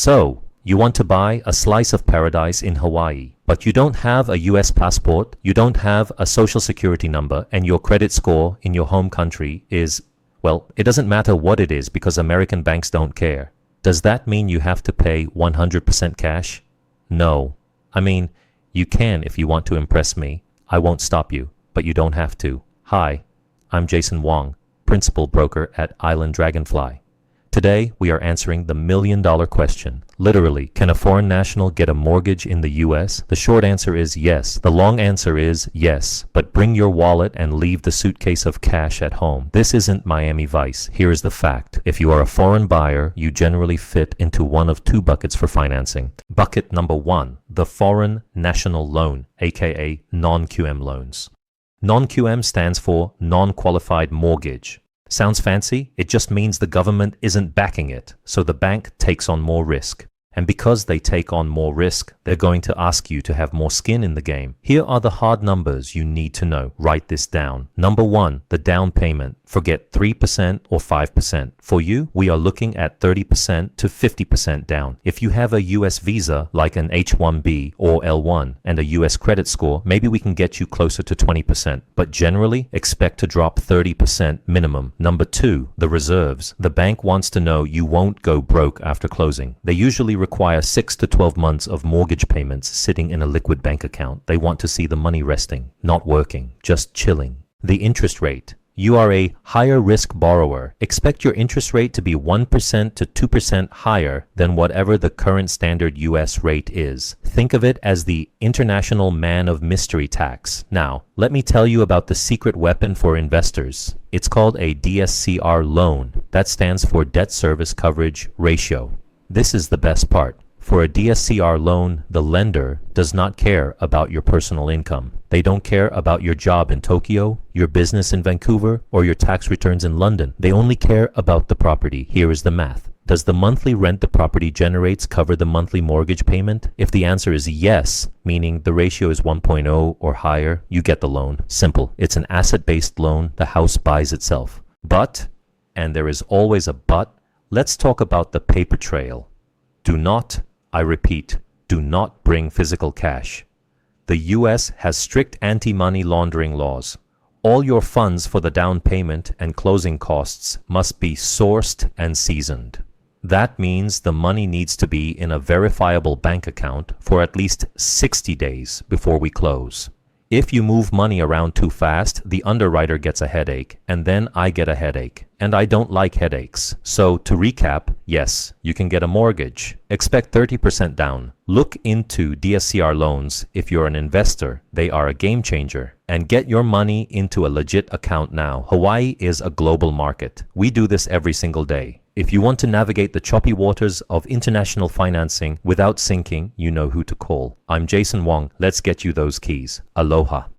So, you want to buy a slice of paradise in Hawaii, but you don't have a US passport, you don't have a social security number, and your credit score in your home country is, well, it doesn't matter what it is because American banks don't care. Does that mean you have to pay 100% cash? No. I mean, you can if you want to impress me. I won't stop you, but you don't have to. Hi, I'm Jason Wong, principal broker at Island Dragonfly. Today, we are answering the million-dollar question. Literally, can a foreign national get a mortgage in the US? The short answer is yes. The long answer is yes. But bring your wallet and leave the suitcase of cash at home. This isn't Miami Vice. Here is the fact. If you are a foreign buyer, you generally fit into one of two buckets for financing. Bucket number one, the foreign national loan, aka non-QM loans. Non-QM stands for non-qualified mortgage. Sounds fancy? It just means the government isn't backing it, so the bank takes on more risk. And because they take on more risk, they're going to ask you to have more skin in the game. Here are the hard numbers you need to know. Write this down. Number one, the down payment. Forget 3% or 5%. For you, we are looking at 30% to 50% down. If you have a US visa like an H-1B or L-1 and a US credit score, maybe we can get you closer to 20%. But generally, expect to drop 30% minimum. Number two, the reserves. The bank wants to know you won't go broke after closing. They usually require 6 to 12 months of mortgage payments sitting in a liquid bank account. They want to see the money resting, not working, just chilling. The interest rate. You are a higher risk borrower. Expect your interest rate to be 1% to 2% higher than whatever the current standard US rate is. Think of it as the international man of mystery tax. Now, let me tell you about the secret weapon for investors. It's called a DSCR loan. That stands for Debt Service Coverage Ratio. This is the best part. For a DSCR loan, the lender does not care about your personal income. They don't care about your job in Tokyo, your business in Vancouver, or your tax returns in London. They only care about the property. Here is the math. Does the monthly rent the property generates cover the monthly mortgage payment? If the answer is yes, meaning the ratio is 1.0 or higher, you get the loan. Simple. It's an asset-based loan. The house buys itself. But, and there is always a but, let's talk about the paper trail. Do not, I repeat, do not bring physical cash. The US has strict anti-money laundering laws. All your funds for the down payment and closing costs must be sourced and seasoned. That means the money needs to be in a verifiable bank account for at least 60 days before we close. If you move money around too fast, the underwriter gets a headache, and then I get a headache. And I don't like headaches. So to recap, yes, you can get a mortgage. Expect 30% down. Look into DSCR loans if you're an investor. They are a game changer. And get your money into a legit account now. Hawaii is a global market. We do this every single day. If you want to navigate the choppy waters of international financing without sinking, you know who to call. I'm Jason Wong. Let's get you those keys. Aloha.